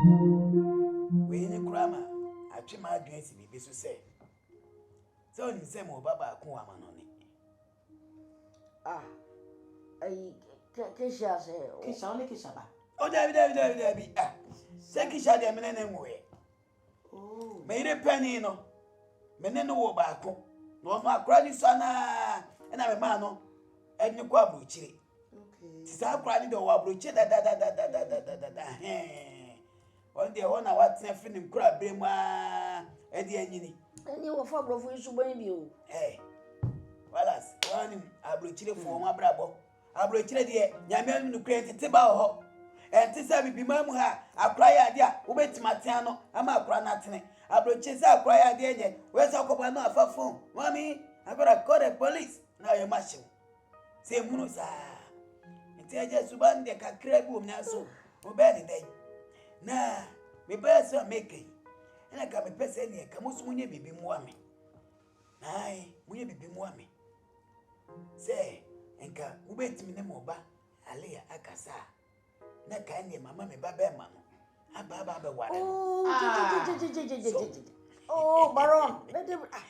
We in grammar, I trim my dreams in the business say. So in some of Baba Kuaman on it. Ah, I Kisha say, Kisha only Kishaba. Oh, there be. Ah, Sekisha de Menen way. Oh, Made a penny, no. Meneno Bako. No, my granny son, and I'm a man, and you quabu chili. okay. Tisa crying the wabruche da. On the one I was nothing in crab, Brema, Eddie and and you were for Profu baby. Hey, well, as one abruchile for my brabo. Abruchile, dear, Yaman to create a table. And Tisa be Mamuha, a cry idea, Ubet Matiano, I'm a granatine. Abruches a cry idea, where's Okobano for phone? Mommy, I gotta call the police. Now you're mashing. Say Munosa. Just one day, I crab room now so. Obey day. Nah, me bears are making. And I got a person here. Camus Munya be Mwami. Nay, Munya be Mwami. Say, and can wait me no more. Alia Akasa. Nakanya, mamma, me babema. Ababa water. Oh, Baron,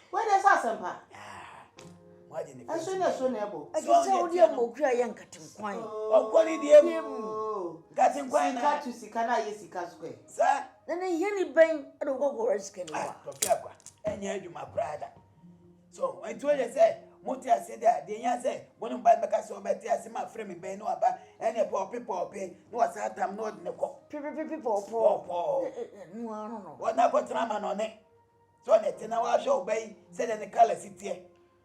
Where does Asampa? Why didn't I soon as soon able. I can tell you more cry young cutting quine. Oh, what did you got him quite got to Sikana Yesika Square? Sir, then I hear me bang, I don't go for a skin. And you, my brother. So, I told you, say, Mutia said that, the young say, one of my Bacasso, but I see my friend in no about any poor people pay, no, I said, I'm not in the court. People, poor. No, I don't know. What now got Raman on it? So, that in our show, bay, said in the color city.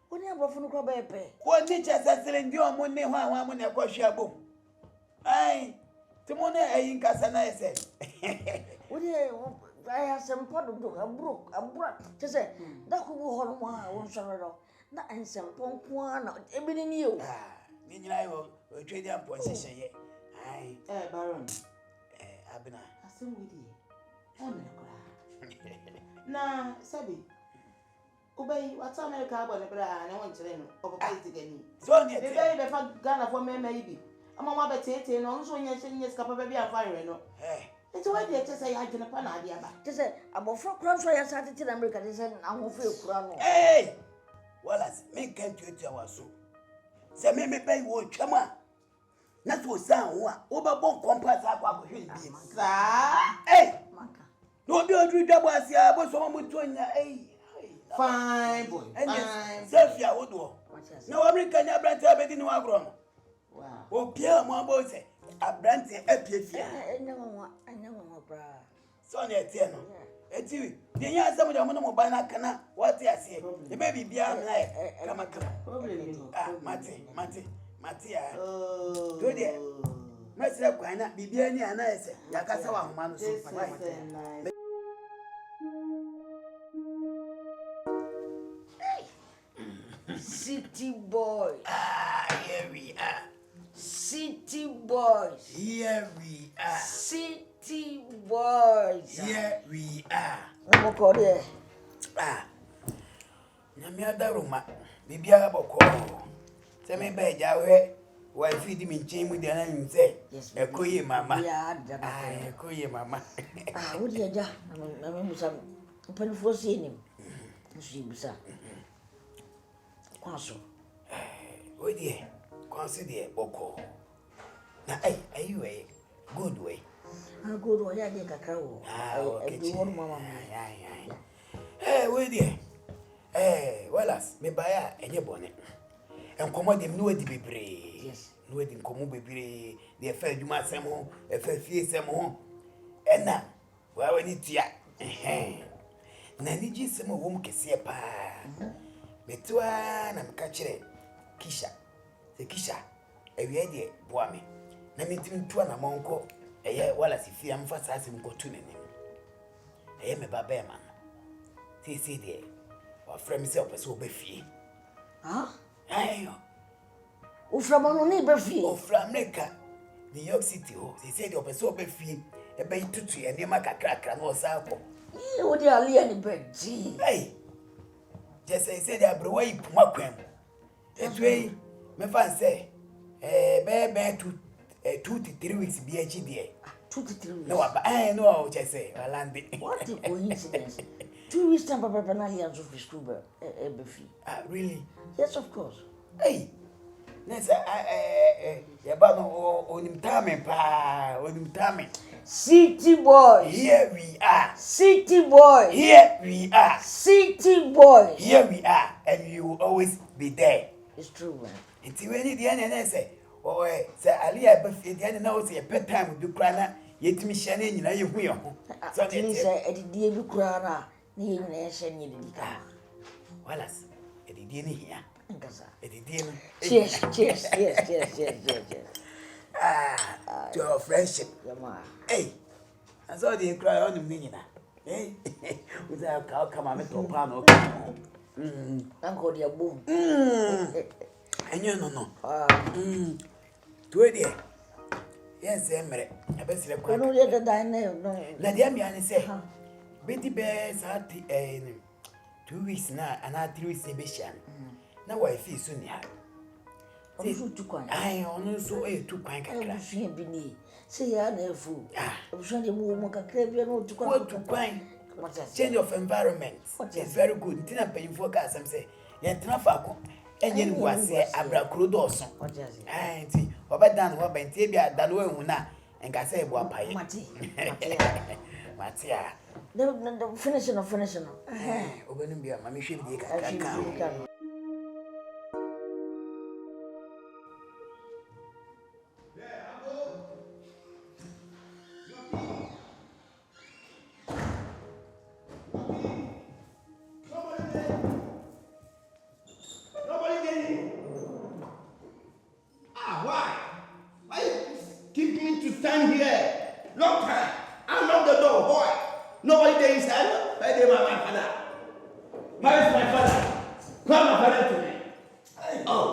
When you have from Crabbe, What teacher says, in your money, one when I wash your boom. Aye, Timone, I Cassana said. Would you? I have some pot of a brook, a brat. To say, that who will hold one sorrow. That and some punk one, every new. Ah, meaning I will trade your position yet. Aye, Baron. Abena. I still with you. I'm a Nah, Sabi. Obey what's America, but I want to learn of a again. So, The baby Ghana for me, maybe. I'm a mabete, and also yes, Scapa baby and fire. Hey, It's a way to say I can a panada. To say, about 4 crowns for your Saturday in America, they said, I won't feel crown. hey, well, as me can't you tell us so. Say, me pay what chama. Not to sound one, overbone compass up of him. Hey, no, be a dream was here, but someone would join the Fine boy. and Sophia would do. No American brand have in our grown. Wow. Oh, Pierre, my boy, a brand I know, bra. Sonia Tiano. It's you. The young some of the money by Nakana, what I say. The baby beyond like, come on, ah, Mattia. Oh, Good dear. Myself, why not be any and I say, Yakasawa, man, this is nice. City boys. Ah, here we are. City boys. Here we are. City boys. Here we are. No more there. Ah, Namia Roma, Bibia Boko. Tell me, by Jawe, why feed me chain with the name say, Yes, a coy mamma. Yeah, I coy mamma. ah, what did you? I remember some open for seeing him. She was a console. Oh, dear, consider Boko. Now, are you a good way? A good way, I think a crow. I do one mamma. Eh, well, dear. Eh, well, as me buy a new bonnet. And command him no be brave. Yes. No, it didn't come be brave. The affair you must some home, a fair fear some home. And now, well, we need ya. Nanny, some home can see a pa. Metuan, I'm catching Kisha. The Kisha, a ready boy. Namitim to an amonco, a year while as if I'm fast as him go to him. I am a babaman. See, dear, or frame himself as will be free. Huh? Aye, From on neighbor fee. oh, from America, New York City, they said you're so be free, a bay to tree and you make a crack and no sample. You would have learned bird. Gee. Hey, just I said, I brew away Pumaquem. That way, my fan say, 2 to 3 weeks BHD. 2 to 3 weeks. No, I know what you say. I landed. What a coincidence. 2 weeks time, Papa Penali and Sophie Stuber, Really? Yes, of course. Hey, Nessa, on him timing, pa, on him timing. City boys. Here we are. City boys. Here we are. City boys. Here we are, and you will always be there. It's true, man. It's when the end and say, oh, say, Ali, I bet the end knows a pet time with Dukrana, yet me shining, you know, you will. So they say, at the dear Bukrana, near Nation in the car. Wallace, it didn't hear. It didn't. Cheers, cheers, yes. To our friendship. Hey, I saw the cry on the minute. Hey, without cow come on to a pan or Uncle, dear boom. And you no. To a dear. Yes, Emery. I bet you I know that I know. Nadia Miani say, Betty Bears are 2 weeks now, and I 3 weeks exhibition. Now I feel soon. I also a 2 pint. I feel beneath. Say, I never fool. I'm sure the woman can crave you to go to pine. Change of environment is very good. Tina paying for gas and say, yet Trafaco, and you was say, Abra Crudoson. What does it? I see, Robert Dan, what Bentibia, Danwuna, and Gassay Wapai. Matia. The finishing. Obenumbia, Mammy should be a stand here. Long time. Unlock the door. Boy. Nobody there inside. Where is my father? Where is my father? Call my father to me. Oh.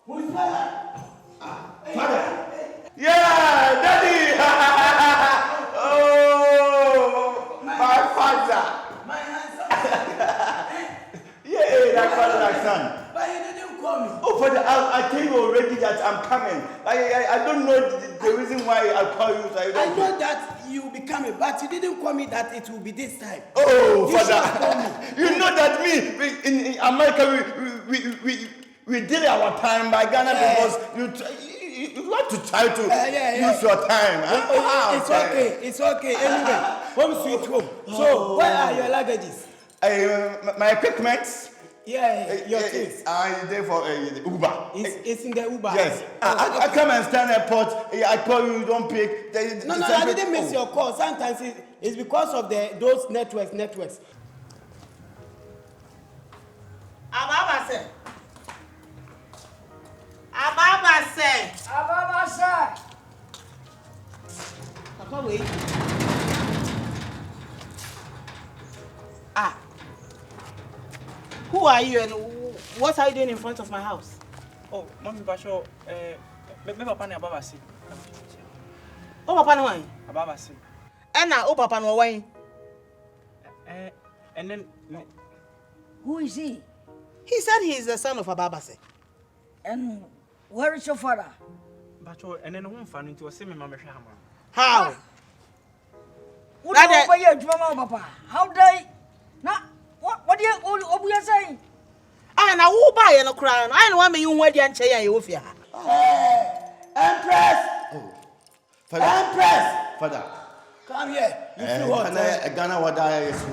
Who is father? Father. Yeah, daddy. Oh, my father. My handsome. Yeah, that father, that son. But you didn't call me. Oh, Father, I tell you already that I'm coming. I don't know the reason why I call you. So I know that you will be coming, but you didn't call me that it will be this time. Oh, you Father, you know that in America we did our time by Ghana because you want to try to use your time. It's okay. Anyway, home sweet home. So, where are your luggages? My equipment. Yeah, your things. There for Uber. It's in the Uber. Yes. I come and stand at airport. I call you, you don't pick. No, I didn't miss your call. Sometimes it's because of those networks. Ababa say. Papa wait. Who are you and what are you doing in front of my house? Oh, Mommy Basho, me papa ne ababa si. Oh, papa no why? Ababa si. And now, oh, papa no why? And then Who is he? He said he is the son of Ababase. And where is your father? Basho, and then one fan into a semi mama shama. How? What are you, Papa? How dare now? What do you saying? And I will buy and a crown. I know what you want to say. You fear. Empress! Oh. Empress! Father. Come here. You feel what? Ghana water is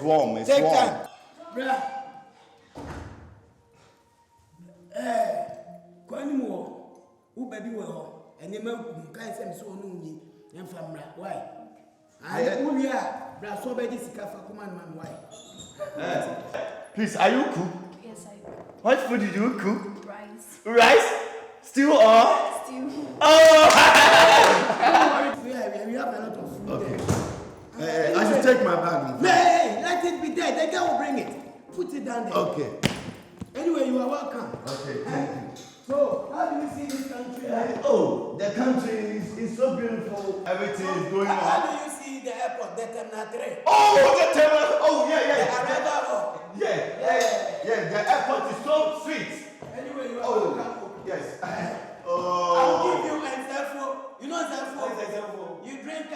warm. It's Take warm. time. Bruh. Kwani mo who baby wo and them kan say me so no nyi em famra why I who ya bra so be this sika fa kuma man why Please, are you cook? Yes, I cook. What food did you cook? Rice. Rice? Stew or? Stew. Oh! we have a lot of food. Okay. I should take my bag. Hey, let it be there. The girl will bring it. Put it down there. Okay. Anyway, you are welcome. Okay, thank you. So, how do you see this country? Oh, the country is so beautiful. Everything is going on. How do you see the airport, the Terminal 3? Oh, the terminal. Oh, The yeah. arrival hall. Yeah, the airport is so sweet. Anyway, you are welcome. Yes. I'll give you Nzefo. You know Nzefo? Nzefo. You drink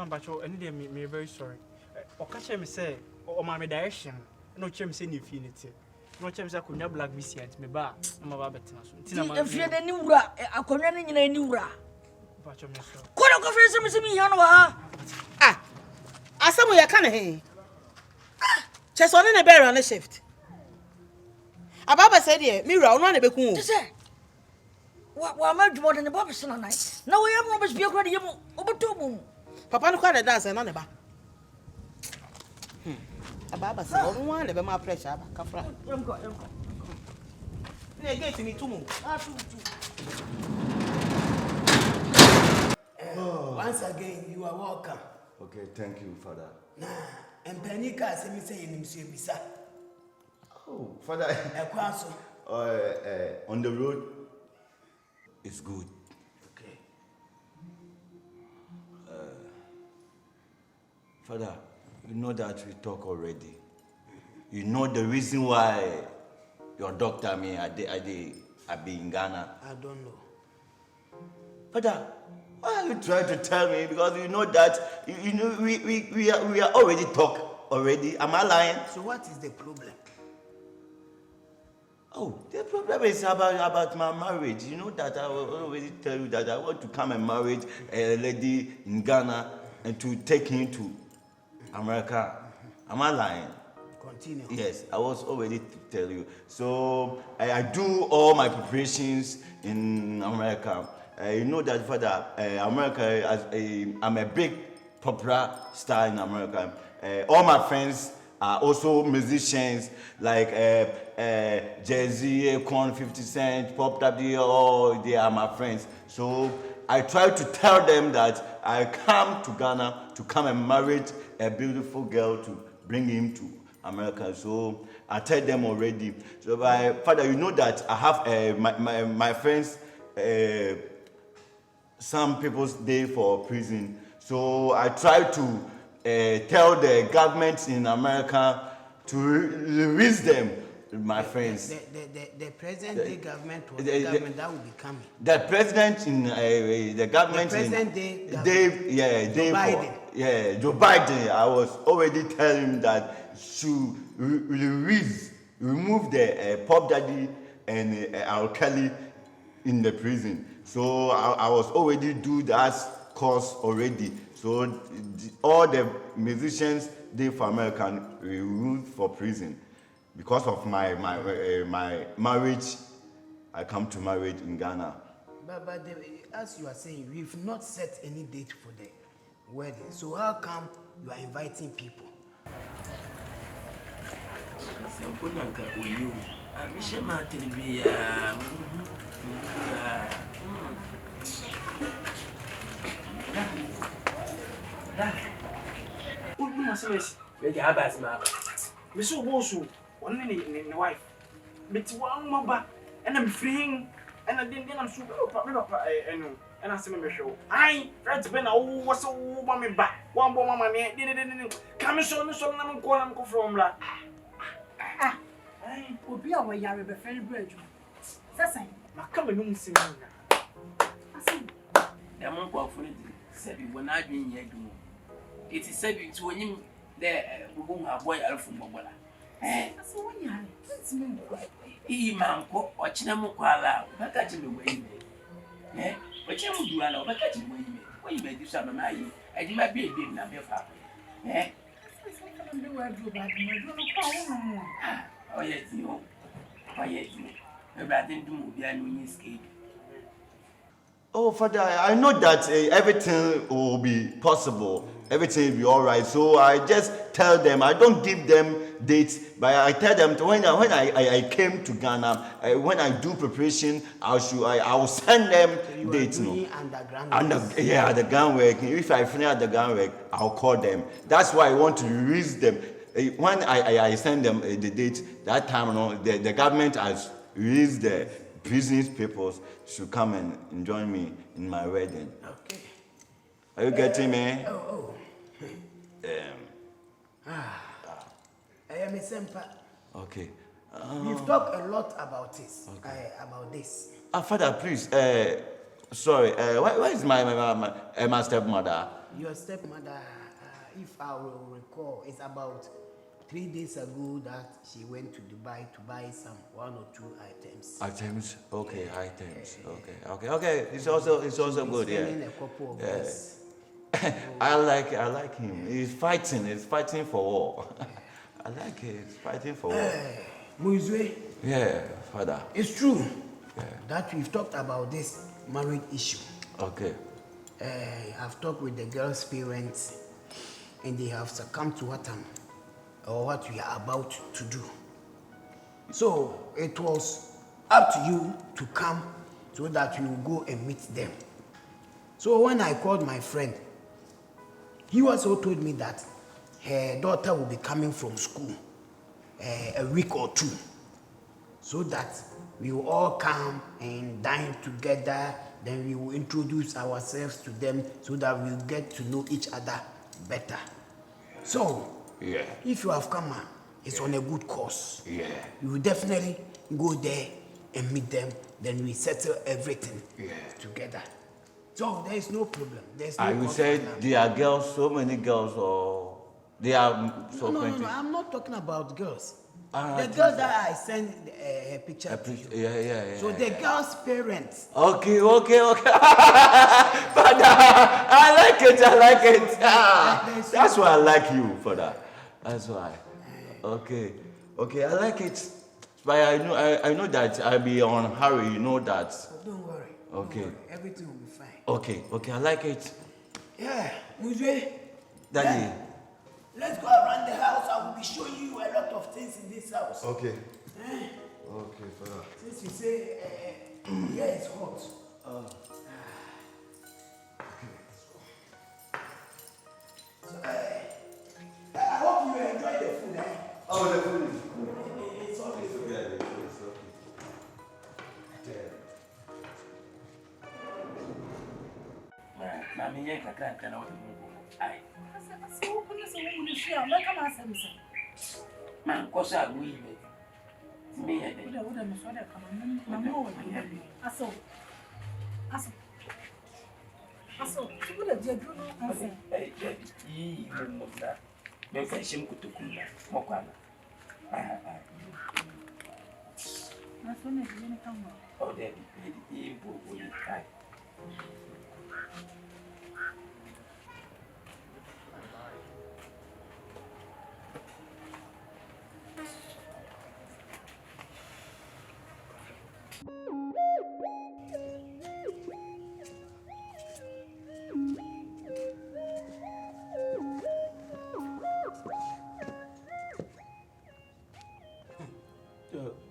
man, but me very sorry. Or catch me say, or my direction, no chance any infinity. No chance I could not black VC me bar, my baby. If you're the new ra, I couldn't in a new ra. But you're so. Could I go for some me, Hanoa? Ah, as some you can't hear. Just on a bear on the shift. Ababa said, "Yeah, Mira, on one of the cool." What am more than the Bobson on night? No, we have almost be already over 2 moon. Papa no quite a dance and on the back. Ababa said, "Oh, one of my pressure, Kafra." They gave me 2 moon. Once again, you are welcome. Okay, thank you, Father. Nah, and Penica said me saying him, Bisa. Oh, Father. Akwasi. On the road, it's good. Okay. Father, you know that we talk already. You know the reason why your doctor I be in Ghana. I don't know. Father, why are you trying to tell me? Because you know that you know we are already talk already. Am I lying? So what is the problem? Oh, the problem is about my marriage. You know that I will already tell you that I want to come and marry a lady in Ghana and to take him to America. Am I lying? Continue. Yes, I was already to tell you. So I do all my preparations in America. You know that, Father, America, I'm a big popular star in America. All my friends are also musicians like Jay-Z, Akon, 50 Cent, Pop W, all they are my friends. So I try to tell them that I come to Ghana to come and marry a beautiful girl to bring him to America. So I tell them already. So Father, you know that I have my friends, some people's day for prison. So I try to tell the government in America to release them, my friends. The present day government was the government that will be coming. The president in the government the present in day Biden. Joe Biden. I was already telling him that should remove the Pop Daddy and R. Kelly in the prison. So I was already do that course already. So all the musicians they for American removed for prison because of my marriage. I come to marriage in Ghana. But as you are saying, we've not set any date for the wedding. So how come you are inviting people? Wife. But one mother, and I'm freeing, and I didn't I'm so and I see me show. I Fred's been a was so woman back. One woman, didn't come and show me some I'm calling from la. I will be away, I will be very bridge. That's it. My coming home soon. I see. The monk of said when I been here. It is said to him there, whom a boy out from Mobola. So when you are, it's me. He man, or Chinamuquala, but catch him away. Eh, but you do allow, but catch him away. When you may do some of my, and you might be a big number of father. Eh? Oh, yes, you. Oh, yes, you. Maybe I didn't do behind when you escape. Oh, Father, I know that everything will be possible. Everything will be all right. So I just tell them, I don't give them dates, but I tell them when I came to Ghana, when I do preparation, I will send them so dates. Underground work. If I finish underground work, I'll call them. That's why I want to release them. When I send them the date, that time the government has released the business peoples should come and join me in my wedding. Okay. Are you getting me? I am a semper. Okay. We've talked a lot about this. Okay. About this. Father, please, Sorry, where is my stepmother? Your stepmother, if I will recall, it's about 3 days ago that she went to Dubai to buy some 1 or 2 items. Items? Okay, items. Okay. It's also good, yeah. A couple of days. I like him. He's fighting for war. I like it. He's fighting for war. Muizwe, Yeah, father. it's true that we've talked about this marriage issue. Okay. I've talked with the girl's parents, and they have succumbed to what we are about to do. So it was up to you to come so that we will go and meet them. So when I called my friend, he also told me that her daughter will be coming from school a week or 2, so that we will all come and dine together. Then we will introduce ourselves to them so that we will get to know each other better. So, if you have come, it's on a good course. Yeah. We will definitely go there and meet them. Then we settle everything together. So there is no problem. There's no. I would say there are girls, so many girls, or they are so plenty. No. I'm not talking about girls. Ah, The girl that I sent a picture to you. Yeah. So the girl's parents. Okay. Father, I like it. That's why I like you, father. That's why. Okay, I like it. But I know that I'll be on hurry, you know that. Don't worry. Okay. Don't worry. Everything will be fine. Okay, I like it. Yeah, Muzwe. Daddy. Let's go around the house. I will be showing you a lot of things in this house. Okay. Okay, father. Since you say here is hot. So, I hope you enjoy the food. Oh, the food is It's always good. yeah, the food is okay. Mami yen kakra na wodi mu. Ai. Man kosa wi me. Me ya de. Yi mo da. Me fa shim kutukun na. Mo kwa na. Oh, de yi bo yi kai.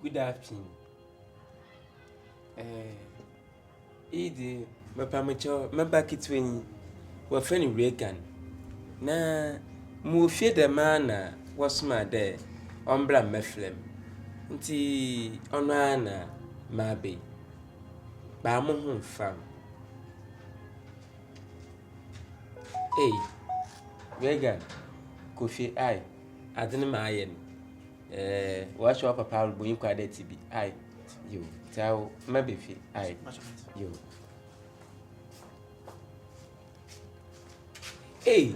Good afternoon. Idi mapamacho mabakitweni wa fani Reagan. Na mu fie de mana wasma de ombra meflem. Nti ono ana mabe. Ba mo hu fam. Hey, Reagan, Kofi ai adene ma ayen. Watch your papa will bring quite a TB. I, you tell maybe I, you. Hey,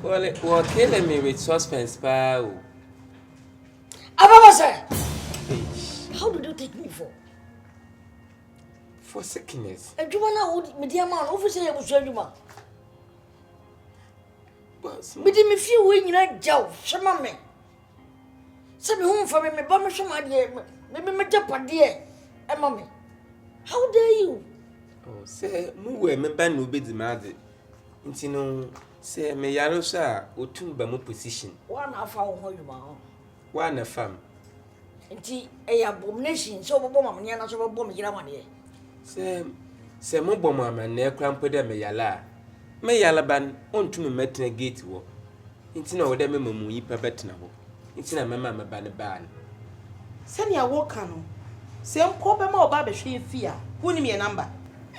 well, killing me with suspense, pal. Ababa, how did you take me for? For sickness. And you want to media man, officer, I will show you, man. But me feel when you like Joe, some of me. Send me home for me, but me some idea, maybe my Japan dear, and mommy. How dare you? Oh, say, move me ban no be demanded. Intino, say, me yellow sir, or two by my position. 1.5 hour, you man. One a farm. And tea, a abomination, so bomb, and so bomb, you know, money. Say, more bomb, and near cramped them a yala. Me yalaban on to me metna gate wo. Intina wo de me mamu yi pa betna ho. Intina mama me ba ne ban. Send your work no. Same problem oba be hwe fia. Who ni me number?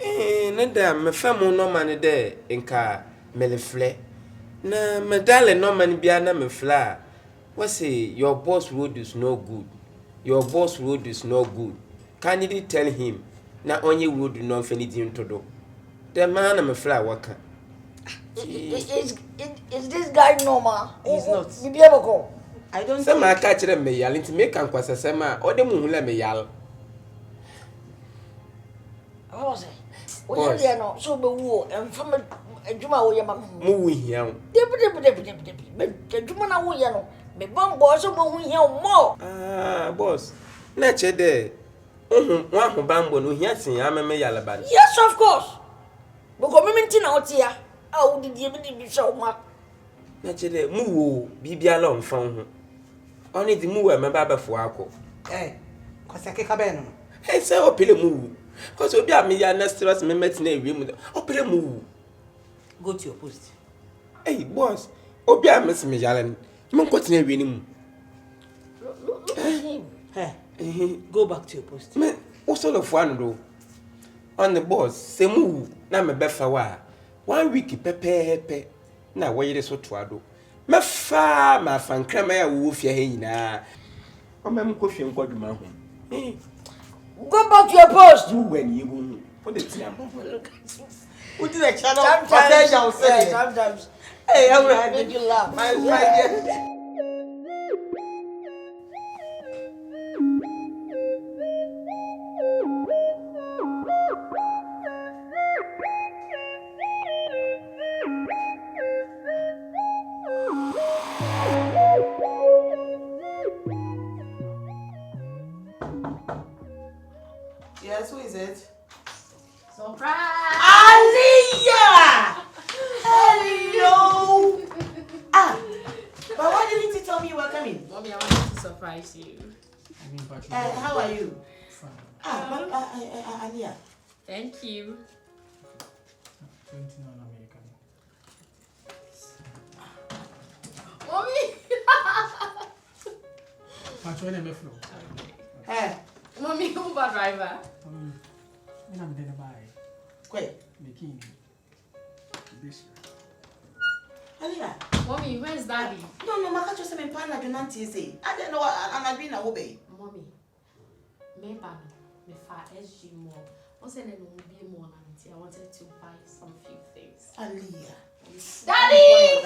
Ne da me fam no man de nka melefle. Na medale no man bia na me fla. What say your boss road is no good. Your boss road is no good. kindly tell him na onye would not anything to do. The man I'm a fly worker. Is this guy normal? He's not. Bibi aboko. I don't Some I think. catch them me yell into make and quasa sema or the moon let me yell. What was it? What you know? So be wo and from a juma wo yama. Moving here. The juma na wo ya no. Me bon boss so bo here more. Ah, boss. Nature there. One who bambo no here sin ya me yalaban. Yes, of course. Because me minti na otia. Ah, wo di be so ma. Nature there mu bibia lo mfon ho. Only the mu me baba fo akọ. Kwasi keka be no. Hey, say opele mu. Cause obi a me ya na stress me met na ewie mu. Opele mu. Go to your post. Hey, boss. Obi a me se me yalen. Me ko tena ewie ni mu. Look at him. Hey, go back to your post. Me what sort of one do? On the boss, say mu na me befa wa. 1 week pepepe na wo so to ado. Me fa ma fan krama ya wo fia he nyina. O me ko hwe nkwaduma ho. Go back to your post. You when you go. What the tia. Put in the channel. Sometimes. Hey, I'm I make you laugh. my dear. Yes, who is it? Surprise! Aliyah! Hello! But why didn't you tell me you were coming? Mommy, I wanted to surprise you. How are you? Fine. Aliyah. Thank you. 29 American. Mommy! Patrol me flow. Hey, Mommy, Uber driver. I'm going to buy. quick. Making this. Aliyah. Mommy, where's Daddy? No, Maka just me pan na Junanti say. I don't know I'm been obey. Mommy, me fa SG more. What's the name of be more than I wanted to buy some few things. Aliyah. Daddy!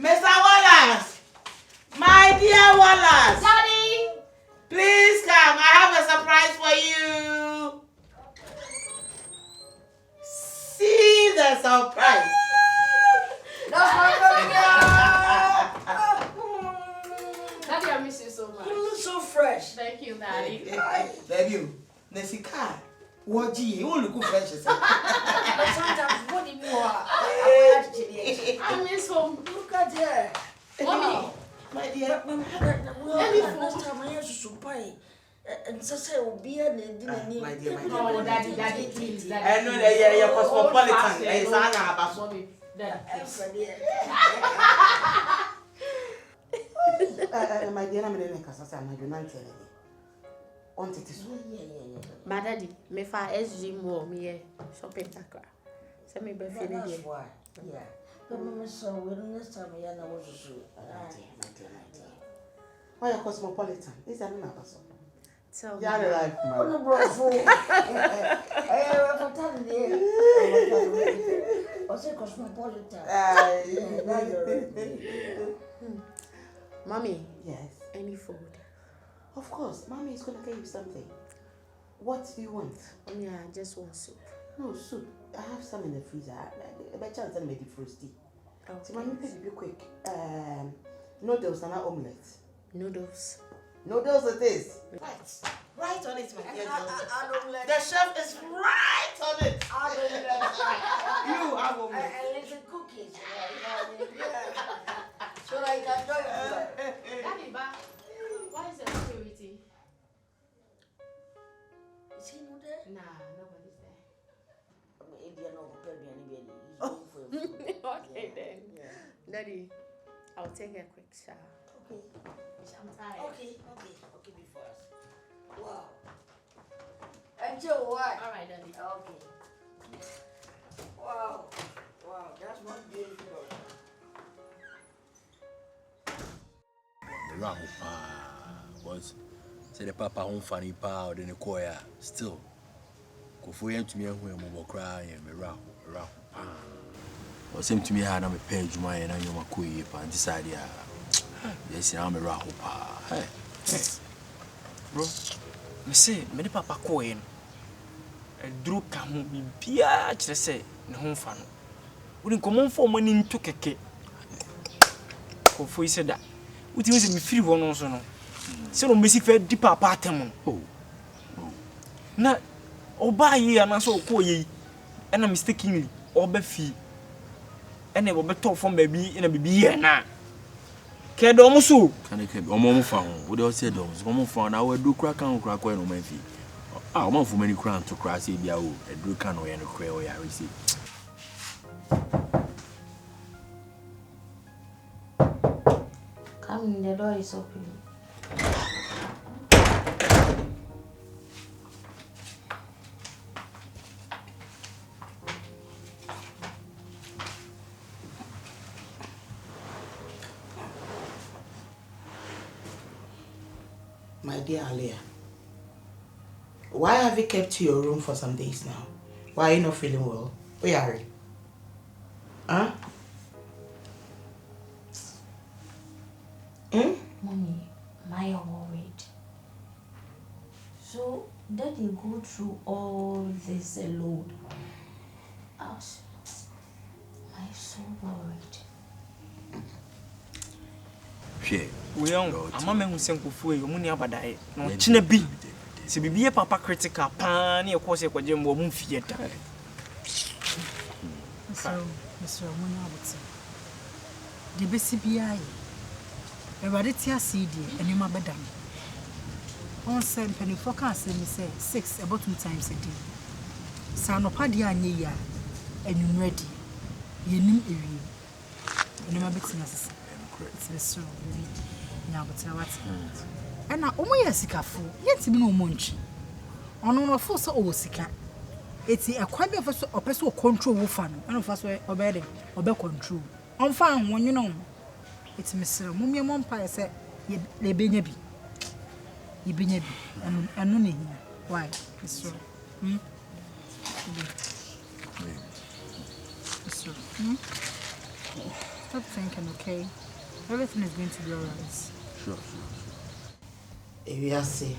Mr. Wallace! My dear Wallace! Daddy! Please come. I have a surprise for you. See the surprise. That's my Daddy, I miss you so much. You look so fresh. Thank you, Daddy. Baby, Nesika. What do you look fresh? But sometimes what do you want? I miss home. Look at her. Mommy. My dear. Last time I used to buy. And so say will be a my dear. Oh, Daddy, please. Daddy, I know that you're cosmopolitan. It's Anna. Mommy, Daddy, My dear, I'm in the casa. I'm not want it is. my daddy, me fa SG more me shopping takra. Say me be feeling here. why. Yeah. But Mama saw when next time I know what to do. My dear. Why are cosmopolitan? Is that not person? Tell me. Yeah, life, Oh, man. no, bro. I have a time there. I say cosmopolitan. Mommy, Yes. any food? Of course, Mommy is gonna get you something. What do you want? Mommy, I just want soup. No soup. I have some in the freezer. I bet chance I made it frosty. So Mommy, please be quick. Noodles and omelette. Noodles. Noodles it is. Right on it, my dear girl. The chef is right on it. You have omelette. And little cookies. So I can join you. Daddy, but why is there security? Is he not there? Nah, nobody's there. India no prepare me anybody. He's going for your food. Okay then. Yeah. Daddy, I'll take a quick shower. Okay. I'm tired. Okay, before us. Wow. Until what? All right, Daddy. Okay. Wow, that's one beautiful. Boys, Say the papa home funny power than the choir. Still, go for him to me and we will cry and me row. Or seem to me I am a page my and I am a queer and decide yes, I'm a row. Hey, bro. Me say, me the papa coin. A drew come be beer, just say, no home fun. Wouldn't come on for money into keke. For he said that. What was me free one also no. So Missy fed deeper apartment. Oh. Na oba ye and I saw call ye and I'm mistakenly or be fee. And they will be told from baby in a baby here now. Ked almost so. Can I keep a moment found? What else said those? One found I will do crack and crack when my fee. I want for many crown to crash a do canoe and a quail I receive. Come in, the door is open. My dear Alia, why have you kept to your room for some days now? Why are you not feeling well? Where are you? Huh? Mommy, my worried. So, Daddy go through all this alone. I'm so worried. We are a mamma who sent for you, money about that. No, China B. See, be a papa critical, pan, of course, a quadrum woman theatre. So, Mr. Mona would say, the BCBI, a raditia CD, and you my bedam. On send penny forecast, let me say 6 about 2 times a day. Son of Padia near, and you ready. You knew a real. And my business. It's so really now, but I was and now, oh, yes, Sikafu, yet to be no munch. On a force or Sika. It's a quite of us or personal control fan, and of us were obeying or back control. On farm when you know it's Mr. Mummy Mumpire said, ye be nebi. Ye be nebi, and no need. Why, Mr. Stop thinking, okay? Everything is going to be alright. Sure. Wayoosi.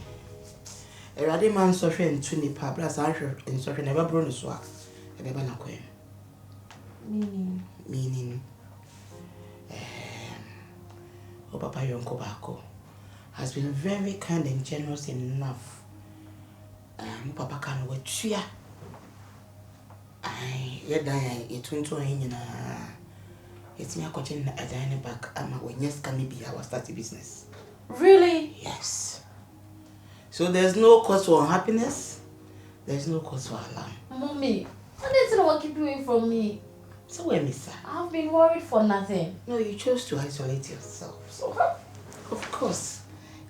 A ready man suffering 20 pablas, I and suffering never brought a swag. A baby na queen. Meaning, oh, Papa Yonko Bako has been very kind and generous enough. Papa can wait to ya. I yet die, it went to him. It's me a coaching a dining back. When yes, can be our starting business. Really? Yes. So there's no cause for unhappiness. There's no cause for alarm. Mommy, what is it what keep you from me? So where, Mister? I've been worried for nothing. No, you chose to isolate yourself. So, of course,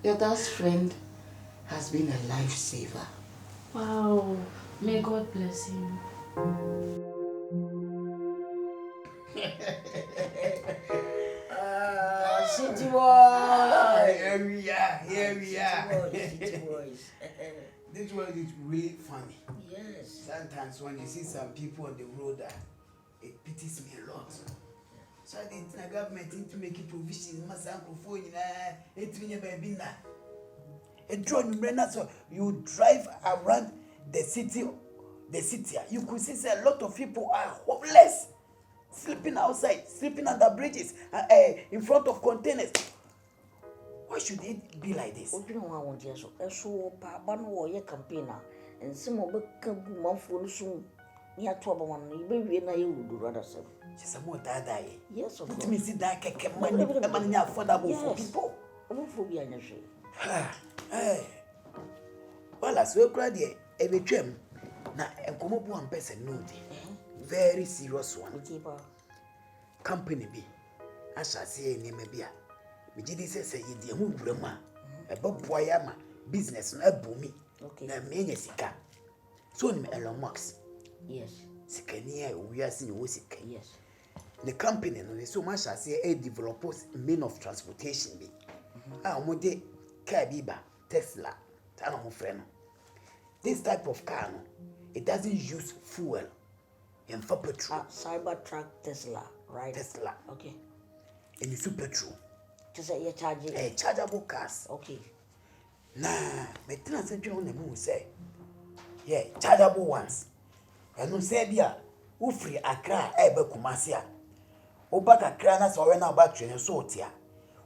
your dad's friend has been a lifesaver. Wow. May God bless him. City boy. Here we are. City boys. This one is really funny. Yes. Sometimes when you see some people on the road, it pities me a lot. So I did the government to make a provision. My uncle phone, it's me, baby. A drone, so you drive around the city. You could see a lot of people are hopeless. Sleeping outside, sleeping under bridges, in front of containers. Why should it be like this? You know what I want to say? So, Papa, no, your campaigner, and some of the month for soon. Near trouble one, you baby, and I would rather say. She's a more die. Yes, of Let me see that money affordable for people. For be an issue. Hey, well, as well, cried here, every trim. Now, and come up one person, no, very serious one. Company be. I shall say, name a beer. Mijidi says, ye dear, who grandma, a bob boyama, business, no boomy. Okay, na many sika. So, Elon Musk. Yes. Sikania, we are seeing Wayoosi. Yes. The company, no, so much as a developers mean of transportation be. Ah, Mode Kabiba, Tesla. This type of car, no, it doesn't use fuel and for petrol. Cybertruck Tesla, right? Tesla. Okay. And you use petrol. Just a charging. Chargeable cars. Okay. Nah, but then I said, John, the moon say, yeah, chargeable ones. And no say, dear, who free Accra, Ebe Kumasia. Obaka Accra, that's all now battery and so tia.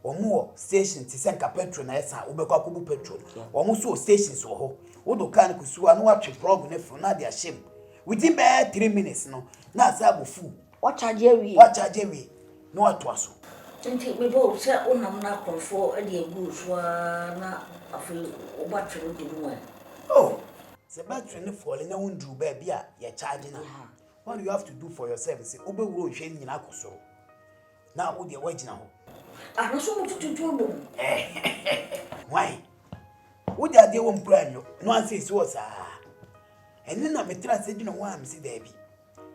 Or more stations to send a petrol, and Obeka petrol. Or more so stations or ho. Odo can kusua no watch problem for na dia shame. Within bare 3 minutes no. Na sabu fu. What charge we? What charge we? No atwaso. Think me bo say onam na konfo e dey go so na afi battery no dey no. Oh. The battery no fall na wondu ba bia ye charge na. What you have to do for yourself is obe wuro hwe nyina kosoro. Na wo dey wagina ho. Ah no so mutu tutu. Why? What are they won't plan you? No one says was and then I'm a transit no one see there be.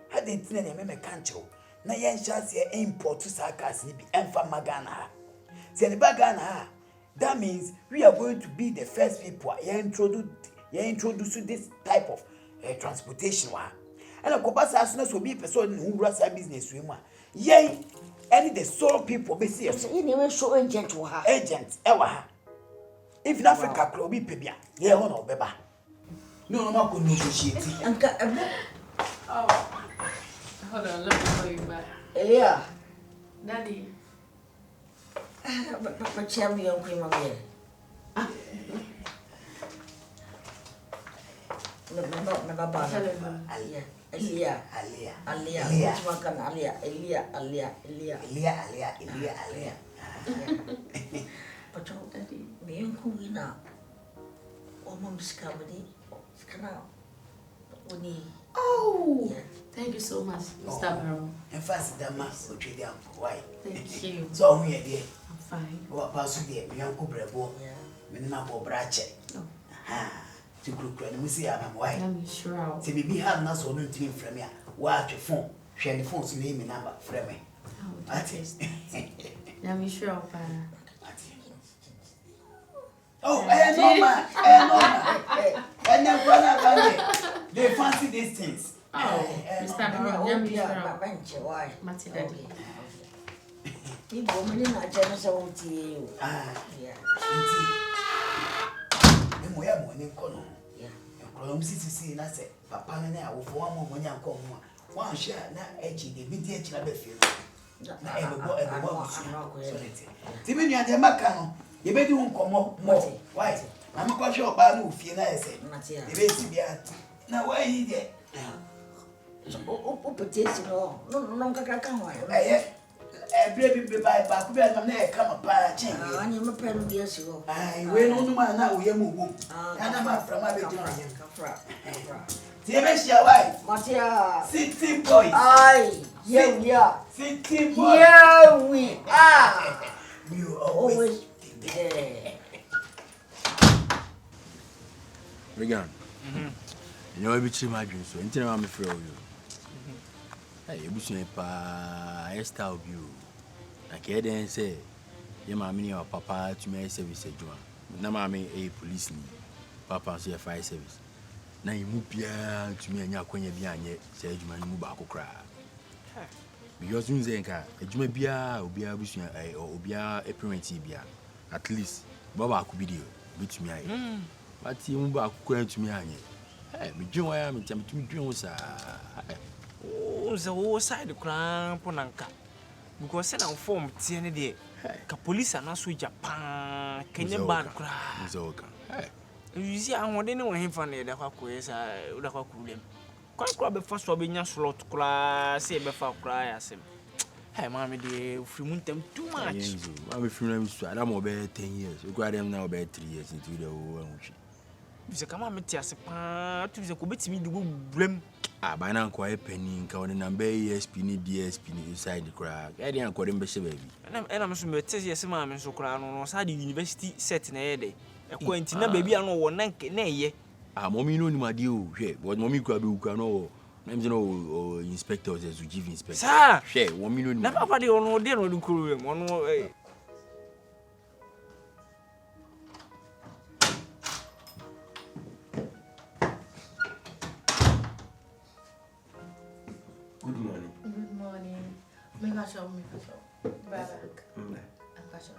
Had they seen a meme cancho. Na yen shall say import to Sakas be and for Magana. Say the Bagana. That means we are going to be the first people introduce this type of transportation. And a copas as soon as will be a person who runs a business with one. Yea, any the sole people be serious. Anyway, so agent to her. Agents, ever. If in Africa, wow. Be pebia, yeah, no, beba. No, no, could negotiate. Oh, hold on, let me call you back. Yeah, Daddy. But tell me, Uncle Mamma. But Daddy, me uncle now. Oh, thank you so much, Mr. Barrow. And fast that mass will trade down for why. Thank you. So, we are there. I'm fine. What pass you there? Me uncle Bravo. Me na bo brache. Oh. To group and we see I'm why. I'm sure. To be had not so new team from here. Watch your phone. Share the phone's name and number from me. Oh, that is. I'm sure. Oh, I know, man. And then brother, they fancy these things. Oh, Mr. Barrow, I'm sure. Why? Mati Daddy. You go me na jealous of you. Yeah. We are morning column. Yeah. Column see, and I say, Papa and I will for one more money and come one share now edgy the BTH number field. Timmy and the Macano, you better won't come up more. Why? I'm a question of Balu, Fiona, I say, the basic beat. Now, why he there? Oh, potato, no, baby by back, come upon change. I'm a pen years ago. I will no man now, we are moving. And I'm from my bedroom. Your wife, Matia, city boy. Aye, yeah, city boy. Yeah, we are. You always there. Regan, you know, every time I drink, so until I'm afraid of you. Hey, you wish me I style you. Like I didn't say, your mammy or papa to my service. Now, mammy, a police, papa, say a fire service. Now you move to me and your queen behind yet, said you might move back or cry. Because you think a Jumabia will be a vision or be a parent, at least Baba could be there, which me. But you move back to me. Hey, me join, I am to me dreams. Oh, the whole side of Crown Ponanka. Because send out form TND. Police are not so Japan. Can you ban cry? You see, I want anyone from the Aquas, I would have called them. Quite grab a first robbing your slot class, say before cry as him. Hey, mammy, dear, if you want them too much. I'm a few names, I'm about 10 years. You got them now about 3 years into the old. If you come on, Matias, to the commit me to go blame. Ah, by now, quite penny, counting number ESP, DSP inside the crowd. I didn't call him baby. And I'm so much yes, mamma, so crown on side university set in a day. A quaintina baby, I know one nay. Ah, mommy, no, my dear, what mommy could do, no, names no inspectors as you give inspector. Sir, share 1 million. Never party on no dear, no cool, one way. Good morning. Me catch up. Brother. I'm catch up.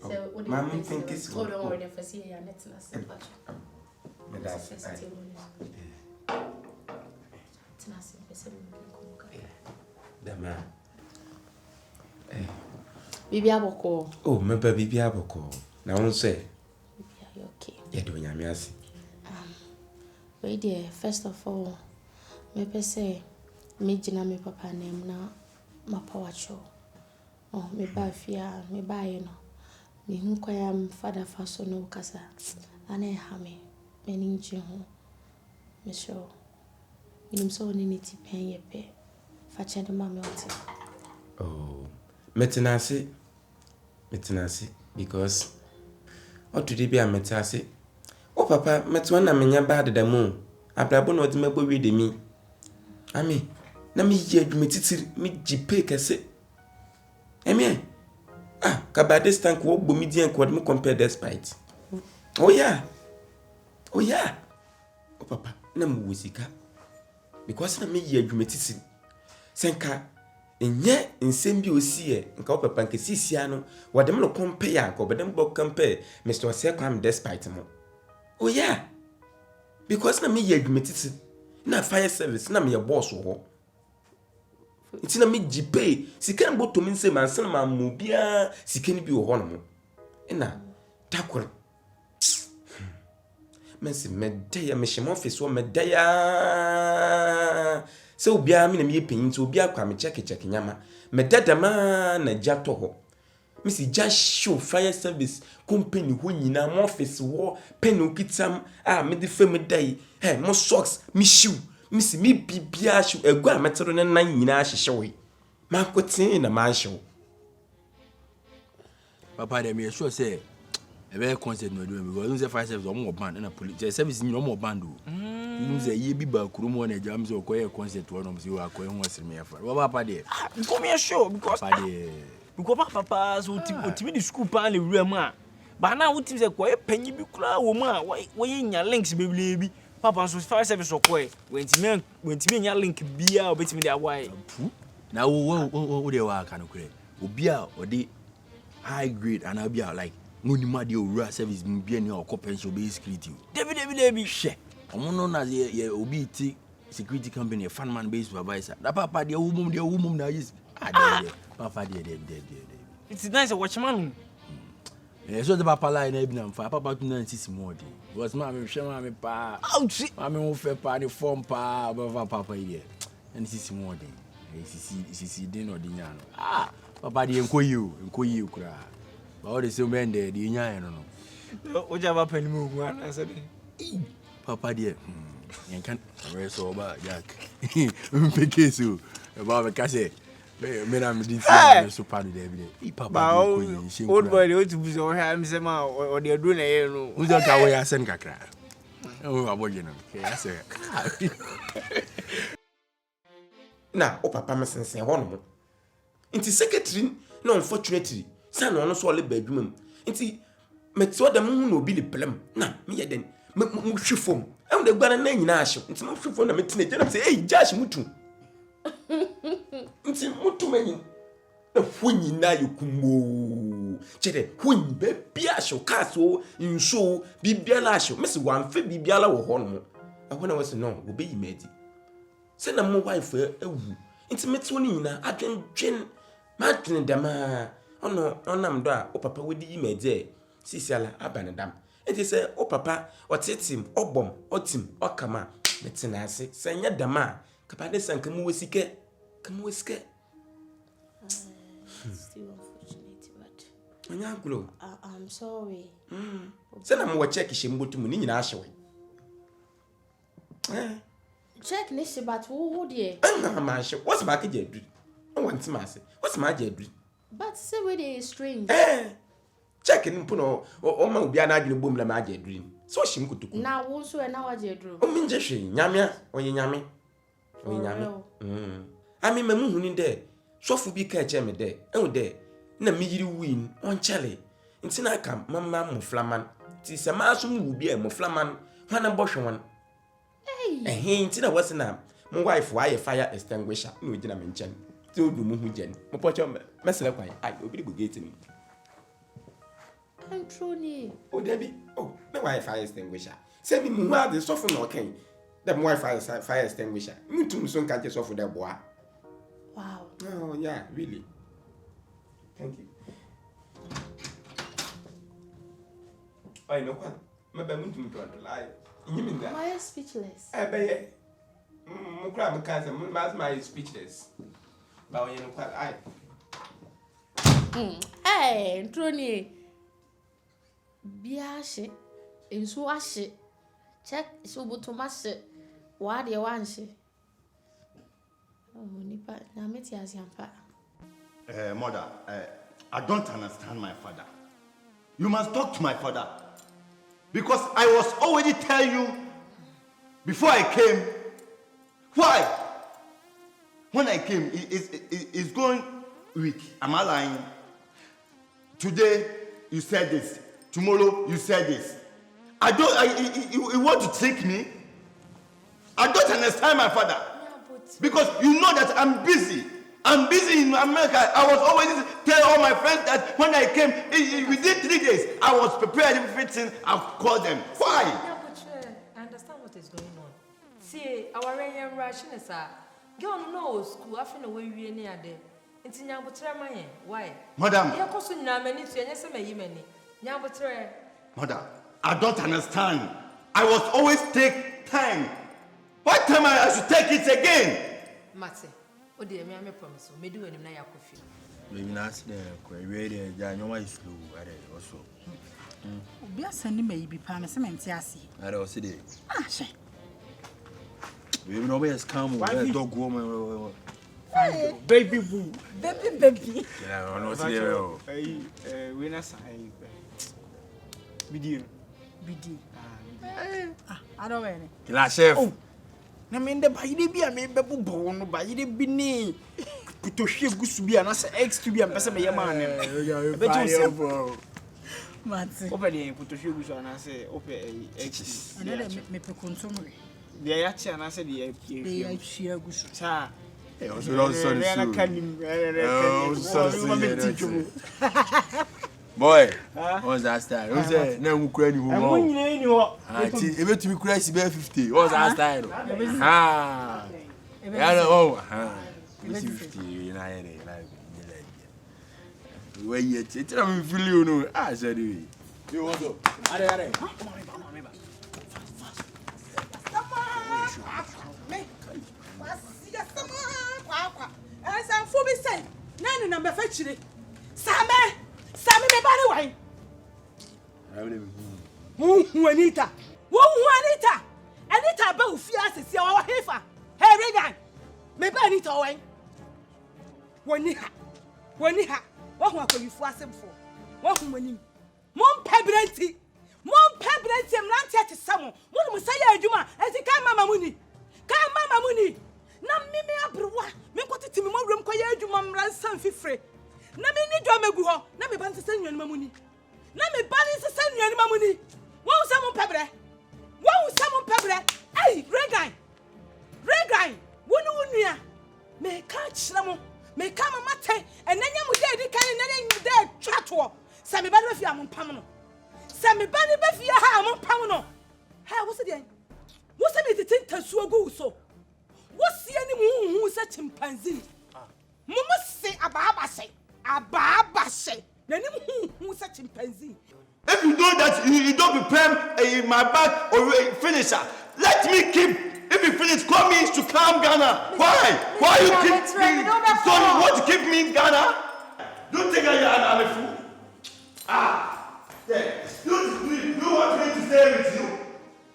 So what do you think? Oh, don't worry. The first year, let's not say catch up. Me that's Dama. Bibi aboko. Oh, me ba bibi aboko. Na won say. Bibi okay. Ya do nyame ase. Wait there. First of all, me pe say me jina me papa name na ma power show. Oh, me ba fia, me ba ye no. Me hu kwa ya father faso no kasa. Ane ha me ninji ho. Me show. Minim so ni niti pen ye pe. Fa chede ma me ote. Oh, metenase because otude bia metase. Oh papa, metwa na menya bad da mu. Abrabo no de mebo wi de mi. Ami, na mi ye adwuma titiri mi jipe kese. Emi. Ah, kabade stank wo gbo mi dien ko de me compare despite. Oh yeah. Oh papa, na mu wosika. Because na mi ye adwuma titiri. Senka enye nsem bi osie nka wo papa nke sisia no wo de me no compare ko bedem bo compare Mr. Osekwam despite mo. Oh yeah. Because na me ye adwuma titiri. Na fire service na me ye boss wo. It's na me jipe sika mbo to me nse mansen ma mu bia sika ni bi wo ho no mo. Ena takor. Mensi medaya me shemo office wo medaya. Se obia me na me penyin so obia kwa me check nyama. Medada ma na jato ho. Misi just show fire service company ho nyina mo office wo pen okitam me de fam dai. Hey, mo socks, me shoe. Misi mi bibia shoe egwa metero ne nan nyina hyehyewe. Ma kotin na ma show. Papa dem you sure say e be concert no do because you say fire service omo band na police service ni omo band o. You say ye bi ba kurumo na jam say okoye concert wo no say o akoye ho asiri me afa. Papa dey. Come here show because papa so ultimate the school pan le wura mu a. Ba na wo tim say koye panyi bi kura wo mu a wo nya links beble bi. Papa so fire service okoye. Wentimi nya link bia obetimi dey awai. Na wo dey wa aka no kure. Obi a odi high grade and I be like no ni ma dey owura service bia ni okọ pension be security. Debi she. Omo no na ye obi ti security company fan man based supervisor. Da papa dey wumum na yes. Papa dey. It's nice to watch man. So the papa line na bi na mfa papa tu na nsisi mo dey. Because ma me hwe ma me pa. Ouch. Ma me wo fe pa ni form pa papa here. Nsisi mo dey. Sisi dey no dey nya no. Papa dey enkoyi kura. Ba o dey say men dey nya no. O jaba pani mu hu ana sabe. Papa dey yen kan we so ba jack. Mpeke so. Ba me ka say me na me dey see so pa dey be. Papa dey enkoyi shin. Old boy dey o tu so ha me say ma o dey do na ye no. Who just ka we asen kakra. O aboje no. Ke ase. Na o papa me sensen ho no. Inti secretary na unfortunately say na ono so le ba adwuma mu. Inti metso da mu na obi le plem. Na me ye den mu hwefom. Em de gba na nyina ahye. Inti mu hwefom na metine je na say eh Josh mutu. Inti mutu manyi. Na hwonyi na yekumo. Chede hwonyi be bia ahye kaso nso bibia la ahye. Me se wanfe bibia la wo ho no. Ahona we se no obi yi medi. Se na mo wife ewu. Inti metso ni nyina adwendwen ma dwen dama. Ono onam do a o papa wodi yi medi sisiala abanadam. Enti se o papa otetim obom otim okama metena ase se nya dama kapade sanka mu wosike Still unfortunate but anya gulo I'm sorry. Se na mo check shembotu mu ni nyina ahyewe Check this but who there? ma ahye what's ma ka jedu no want ma ase what's ma jedu But say where they strange. Check in puno o ma obi ana adwene bom la ma jedu so shim kutuku Na wo so e na wa jedru. o minje hwe nyame onye nyame ami mamu huni de sofu bi ka eche me de ehun de na mi yiri win on chale nti na aka mama mo flaman ti se ma so mu bi e mo flaman hwana bo hwe won nti na wase na My wife, why a fire extinguisher? No, didn't mention. So do move Jen. My poor Messer, I will be getting. I'm truly. Oh, Debbie, oh, the Wi-Fi extinguisher. Send me more the soften okay. The Wi-Fi fire extinguisher. Me too soon can't just offer that boy. Wow. Oh, yeah, really. Thank you. I know what. Maybe I'm going to lie. You mean that? Why are you speechless? I bet my cousin, my speechless. But you know what? Hey, Tony. Biashe. Insu ashe. Check subutu mashe. Wadi ya wanshi. Oh, nipa. Nameti asiampa. Mother, I don't understand my father. You must talk to my father. Because I was already telling you before I came. Why? When I came, it's going weak. Am I lying? Today, you said this. Tomorrow, you said this. You want to trick me? I don't understand my father. Because you know that I'm busy. I'm busy in America. I was always tell all my friends that when I came, within 3 days, I was prepared everything. I'll call them. Why? Yeah, but I understand what is going on. See, our young ration is girl no school. I feel the way we near there. It's in Yambutra. Why? Madam. You're causing Namani to any summer yemeni. Yambutra. Madam, I don't understand. I was always take time. What time I should take it again? Mate. Oh dear, me promise. Me do any na coffee. Maybe not there. Ready, you know why slow. Also. Be a sending me be punishment. Yassi. I don't see it. Ah, she. We know where's come. Dog woman. Baby boo. Baby. Yeah, I know see there. We not sign. Bidi. Ah, I don't know. La chef. Na me nde bayide bia me bebu bo no bayide bi ni putohwe gusu bia na se x to bia mpese me yema ne be tu se Mate. ope de putohwe gusu na se ope x And then me pekontomre. de ya chi na se de ya Hia gusu. cha Eh, sorry. na kanim Boy, what's that style? Who's that? No, who cry you? I'm winning any ho. If you cry, 50. What's that style? Ah, yeah, oh, 50. You know, where you take it, I'm feeling you know. Ah, said you. You want to? Are. Same me bari wai. Anita. Anita. Anita ba ufia asese wa hefa. Hey Regan. Me ba Anita wai. Woni ha. Wa hu akoyifu asemfo. Wa hu manim. Mon pebrenti mranti ati samo. Mo mu saye adwuma. Enti ka mama muni. Na mimi abruwa. Me kwotiti me mo wrem koye adwuma mransan fifre. Na me ni dwa megu ho na me ban sese nnuan mamuni na me ban sese nnuan mamuni wo usam pebre ai Regan wonu wunua me ka kire mo me ka mama te enanya mu de di kan na de twato se me ban be fi amompam no ha amompam no ha wo se de wo se me titinta suogu so wo se ani mu se chimpanzee mo se ababa se nanim hu se chimpanzee. If you know that you don't prepare my bag or finisher, let me keep. If you finish, call me to come Ghana. Why you keep me? So you want to keep me in Ghana? Don't think I'm a fool. Yeah. You want me to stay with you?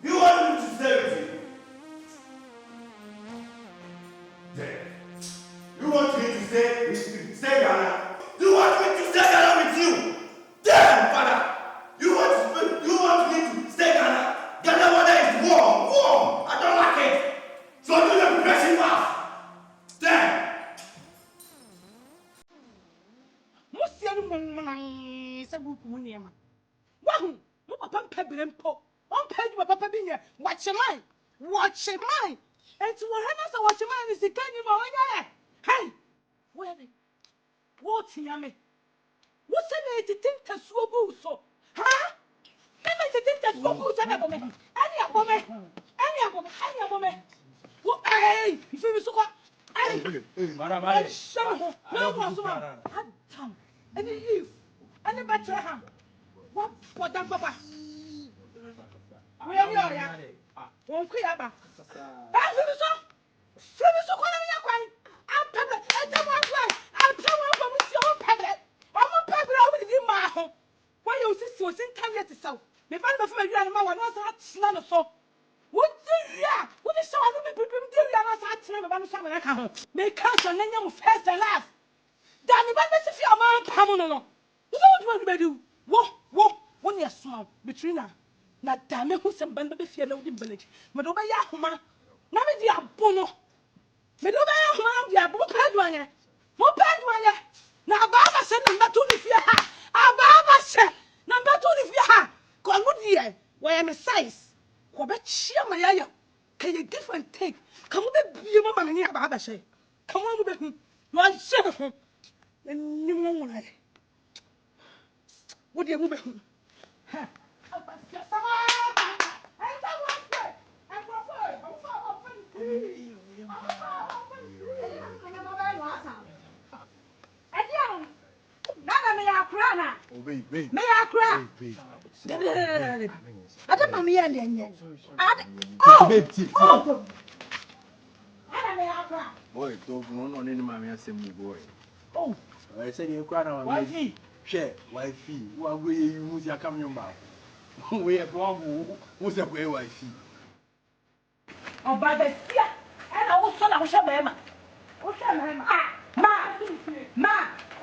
You want me to stay with you? Yeah. You want me to stay Ghana? You want me to stay Ghana with you? Damn, father! You want me to stay Ghana? Ghana weather is warm. I don't like it. So do the preparation bath. Damn! Musianu mman sabu kumuniema. Wahu, mo papa pebrempo. On page papa binye. Watch your mind. And to what happens, what your man is the kind of man. Hey, where they? What's yummy? What's the name to think to swabble so? Huh? Never to think that swabble to have a woman. Any woman. Any woman. Any woman. What? Hey, if you so hey, show no more so I'm and you and the better ham. What that papa? Where are you? Won't quit about. I'm so quiet. I'm pebble. I'm someone from your pebble. I'm a pebble over the mile. Why you sister was in time to sell? Me find my family and my one was not none so. What is so I don't be prepared to do. May count on any first and last. Danny, but let's see your man come on. You don't want to do. What, when you're small, between her. Not damn it, who's some band of the fear of the village. But over Yahoma, now it's your bono. But over Yahoma, your book headwire. More bedwire. Now, Baba said, number 2 if you have. Baba said, number 2 if you have. Come with you, where I'm a size. Quebec, sheer my eye. Can you give and take? Come with the woman near Baba say. Come on with me. One second. And you know what? What do you move? May I cry? I don't know me and Boy, don't know any mammy as a boy. Oh, I said you cried on wifey. Share, wifey. What will you use your coming back? We have one who's a way wifey. oh, by the fear, and I was son of Shabama. What's that, Ma,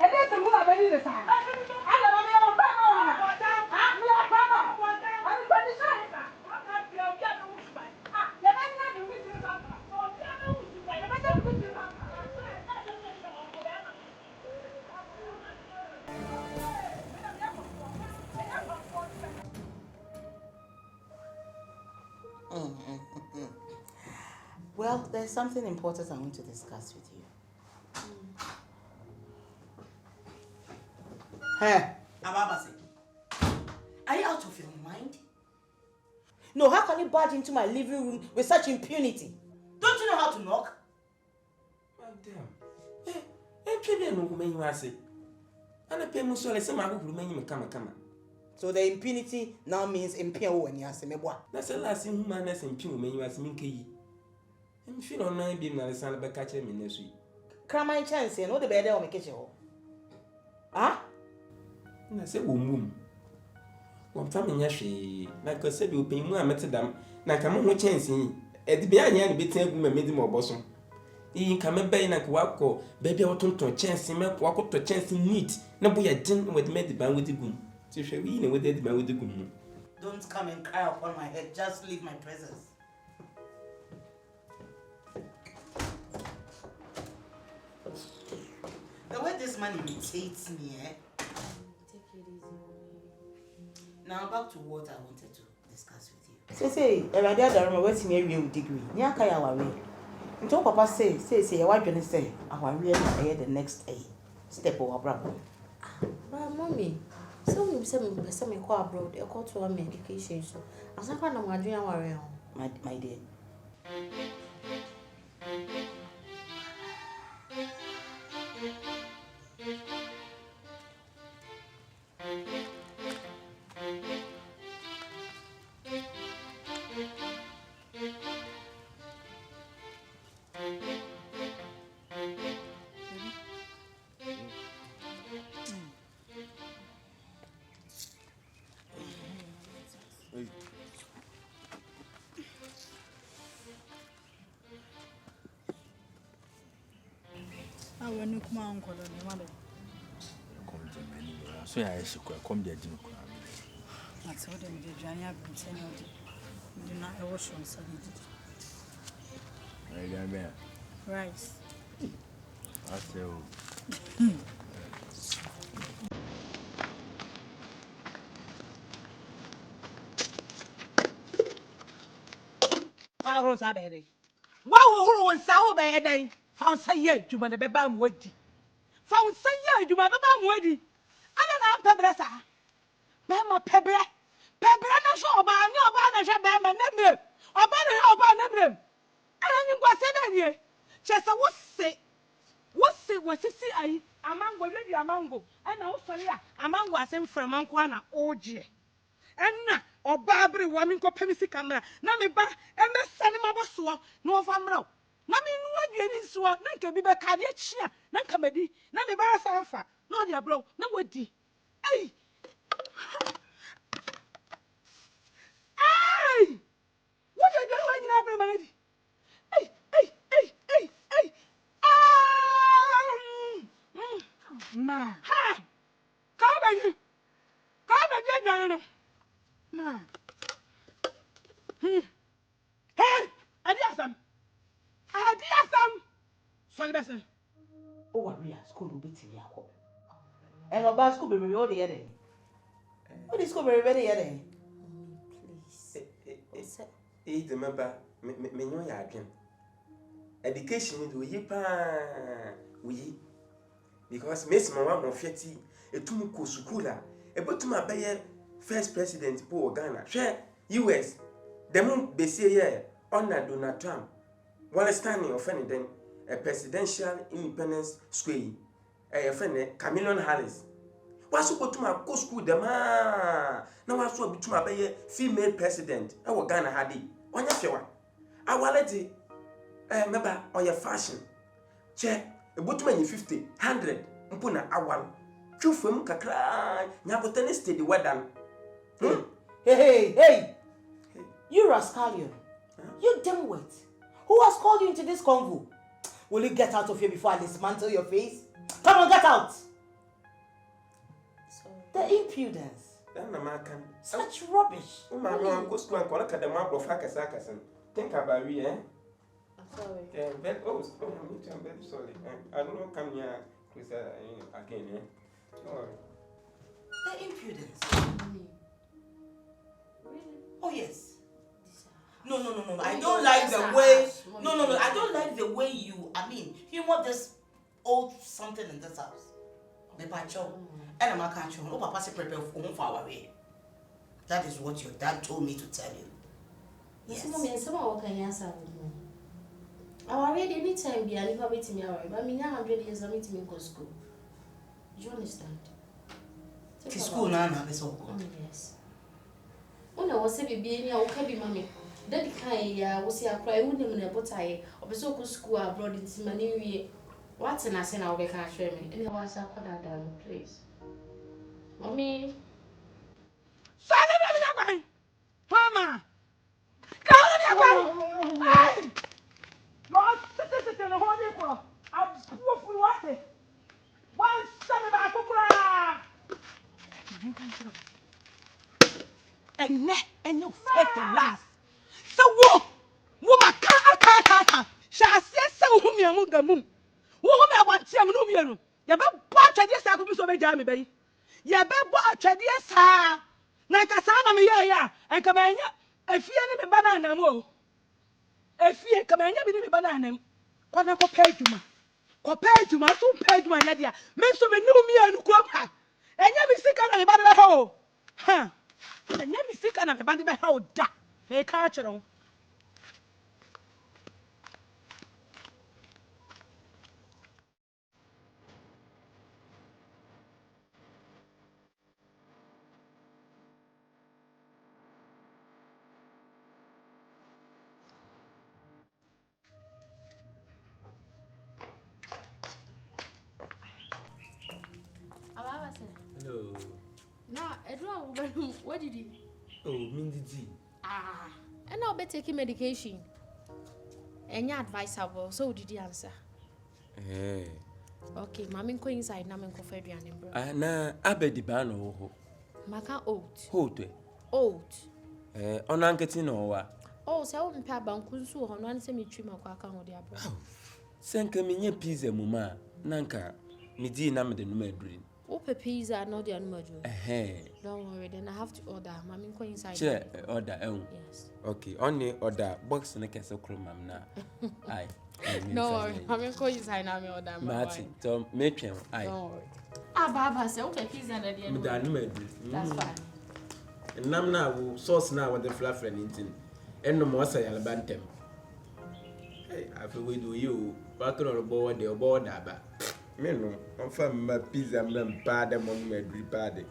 and there's a move of any other side. I don't know. Well, there's something important I want to discuss with you. Hey, Ababasi, are you out of your mind? No, how can you barge into my living room with such impunity? Don't you know how to knock? Madam, So the impunity now means impure when you ask me what? That's the last thing human is impure when you ask me. I'm feeling online being not a son of a catcher in this week. Cram my chance and all the better on the kitchen. Huh? And I said, Woom. One family, like I said, you'll pay more met them. Now come on, chance at the behind the bit woman made him or bosom. He come a bay like walk or baby or to chance him up, walk up to chance in neat. No boy, I didn't with made the band with the boom. So shall we know with the band with the boom? Don't come and cry upon my head, just leave my presence. The way this man irritates me, eh? Take it easy. Now back to what I wanted to discuss with you. Say, I don't what's in a real degree. Near Kaya way. Until Papa say, what you say, our real the next A. Step over, brother. But mommy, some call abroad, a call to our education. So, as I find my dream, my dear. I will look my uncle and your mother. So I should come there. I told them the journey I've been saying, do not wash on Sunday. Rice. I say, I was a baby. Wow, who was our bed? Found say ye, you want to be bound with. Found say ye, you want to be bound with. I don't know, Pebressa. Mamma Pebre. Pebretta show by no banner, Bama Nebrim. Or banner, Nebrim. And you was in here. Just a what's it see? A mango, lady, a mango. And also, a mango was in from Manquana, OG. And or Barbary woman go penny camera. Namiba, and the cinema was no family. Nami, what you need so, Nanka be back at chia, Nankamedi, Namiba Sanfa, no, dear bro, no, what di. Hey! Hey! What are you doing, everybody? Hey! Ma! Ha! Come again, Ma! Hey! Adiasam! Sorry, Bessie. Oh, what we are school will be to you. And about school be all the other. What is school be ready yet? Please. Remember, me know ya again. Education do ye pa we because Miss Mama Mofeti, a tumuko sukula, a botuma bayer first president Paul Ghana, share US, the moon be say ye, honor Donald Trump, while standing offending a presidential independence square, a friend Camillon Harris. What's what to my co school the man? Now I saw between my female president, our Ghana had it. On your show, I wallet remember on your fashion. Check a bottom 50, 100, Mpuna Awal. Two from Kakra, Napotene steady weather. Hey! You rascalion. You dimwit. Who has called you into this convo? Will you get out of here before I dismantle your face? Come on, get out! The impudence. Such rubbish. Go school and collect the map of Hakasakas. Think about we, eh? I'm sorry. I'm very sorry. I don't know, come here again, eh? The impudence. Really? Oh, yes. No. I don't like the way. No. I don't like the way you. You want this old something in this house. The pacho. And I'm a catcher. Oh, Papa, say prepare for our way. That is what your dad told me to tell you. Yes. Someone can answer. I already anytime be a little bit me away. But I mean, 100 years I'm meeting go school. Do you understand? To school now, yes. Oh no, was it be any okay, mommy? That kind was here cry, wouldn't even a botai, or so school abroad in Mani. What's an asset I'll be catching me? And I was up for that, please. Mommy. Mama! Hey! Lord, sit in the holy for. I'm poor for what? One son about and you fake the last. So what? Woman can't. Shall say so whom you among the moon. Woman, I want to know you. You better watch this. I could be so big, Jammy Bay. You better watch this, sir. Like a son of me, and come in. If you any banana more. If you come in, you be banana. What I compare to my. Compared to my two paid my Nadia, men so me know me and crop her. And you be sick on a bad hole. Huh? And you be sick on a bad hole. Da. They catch it on. Hello. Now, Edward, what did you? Oh, Mindy. And I'll be taking medication. Any advisable, so did you answer? Okay, Mammy go inside, Naman Coffee and bro. Nah, I bet the ban or Maka oat. Oat. On Uncle or what? Oh, so I'm Pabban Kunsu on one semi trim of Quakan or the abroad. Send me pizza, Muma, Nanka, Midi, Nam the Numedrin. Open pizza, not the animal. Hey. Don't worry, then I have to order. Mommy, go inside. Sure, order. Yes. Okay, only order box and I can so close, ma'am. Now, aye. No worry, mommy, go inside now. Me order. Martin, Tom, make him. Aye. Don't worry. Baba say okay, pizza and the animal. That's fine. And now, sauce now with the fluff and eating. And no more say Alabantem. I feel we do you. Back on board the board, but. Me no, I'm from my pizza and pad among my drip party.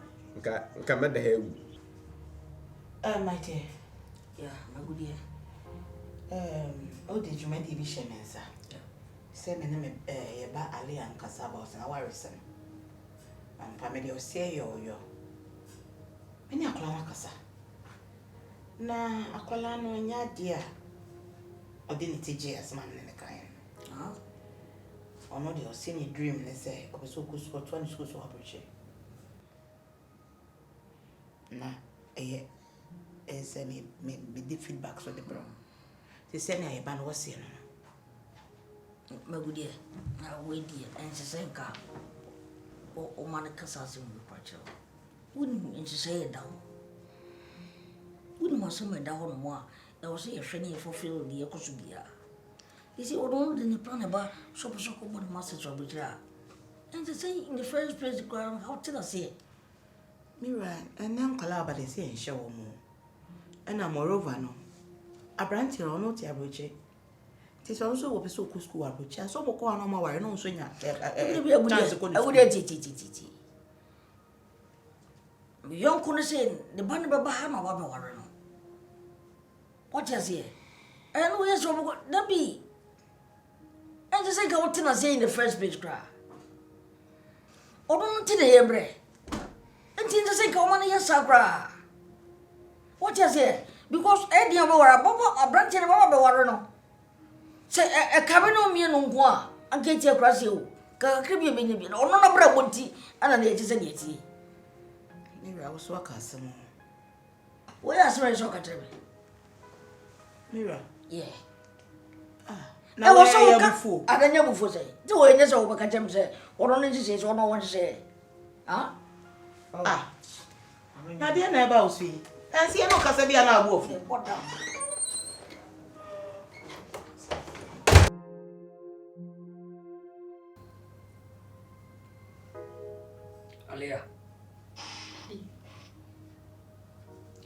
Come at the hell. My dear. Yeah, my good dear. Oh, did you make the vision, sir? Send me about Ali and Casabos and our son. And family of say yo. Many a clamacasa. Na a colano and ya dear. Or didn't teach as man in the kind. Huh? Or not your senior dream, let's say, of a so good school, 20 schools of appreciate. Na, me the feedback so the bro. They send me a band was saying. My good dear, now wait dear, and she said, "Car or Monicas in the patch. Wouldn't she say it down? Wouldn't want some down more. There was a friendly fulfill the Ekosubia. You see, what all the plan about so one message of the jar. And to say in the first place, the ground, how did I say? Mira, and then Calaba they say show more. And I'm moreover, no. A branch or not, Abuche. Tis also a so cool school, which I saw more corner on my no swing. I would it. Young couldn't say the band of Bahama Wabba. What is here? And where's over that be? And just like what I say in the first page cry. Or don't tell the bread. And think to say, come on, yes, Sabra. What is here? Because Eddie of a branch and a water no. Say a cabin on me and one, and get your cross you. Caribbean, or none of Brabunti, and an edges and yeti. Maybe I was so accustomed. Where's my soccer? Mira, yeah. Now, what's all before? I don't know before say. Do it as over can say, or only to say, or no one to say. Huh? Ah, now dear neighbor, see. And see, no Casabia now, wolf. What down? Alia,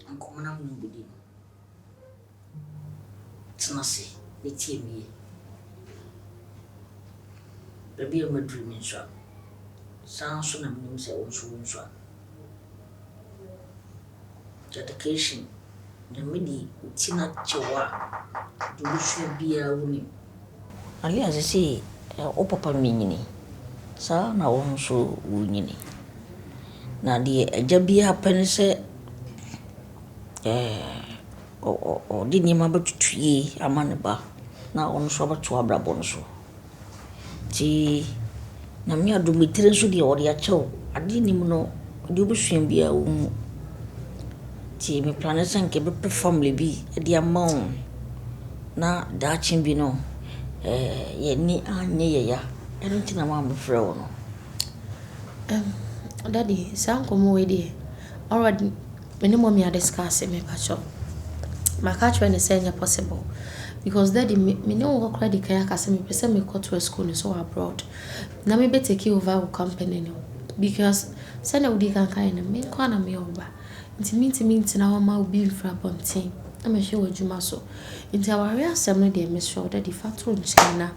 I'm coming up with you. Tenacity, the team. Baby, I'm a dreaming shot. Sounds so I'm so shot. Dedication, the midi, Tina Chiwa, do you should be a woman? Ali, as I say, oh, Papa Mini. Sa na won so wunyini. Na de agabia happen say o di ni ma batutue amane ba na on so batu abrabo no so ti na me adometire so de o de a chew ade ni mu no de obusuan bia wo mu ti me plan san ke be perform le bi de amount na da chin bi no ye ni anye ye ya eno ti na ma me frɛ wo no Daddy, sankomo we dey already many mommy are discussing me pacho. My catch when is saying possible because daddy me no work ready kaya kase me pese me go to a school so abroad. Na me be take over our company no because send we can kind of me kwa na me oba. Inti na ma obi mfra bonten. Na me hwe wadwuma so. Inti aware asem no dey me sure daddy factory China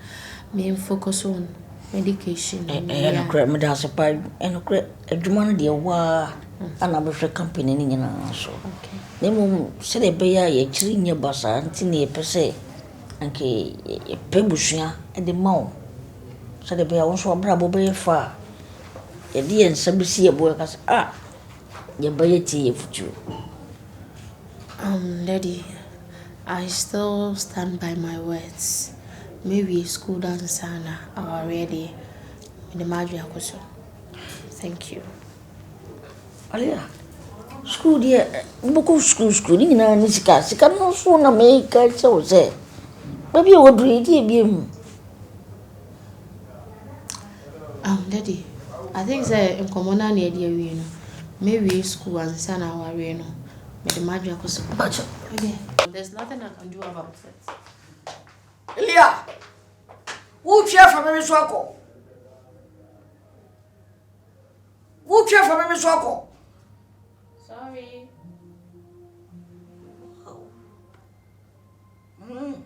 me focus on medication. And crap me das pa and crap adwuma no dey wa ana be hwe company ni nyina so. Okay. Nemo se de be ya ye chiri nye basa nti na ye pese anke e pebusua e de mawo. Se de be ya won so abrabo be fa. Ye di en sabisi ye boy ka ye be ti ye futu. Daddy, I still stand by my words. Maybe school dance sana already in the Madrid Akoso. Thank you. Alia, school dear, book school, you know, Nisika no sooner make I so say. Maybe you would read him. Daddy, I think say in common na idea we no. Maybe school and son our we no. Me the magic ko school. Okay. There's nothing I can do about it. Elia. Who chair for me swako? Who chair for me swako? Sorry. Mm.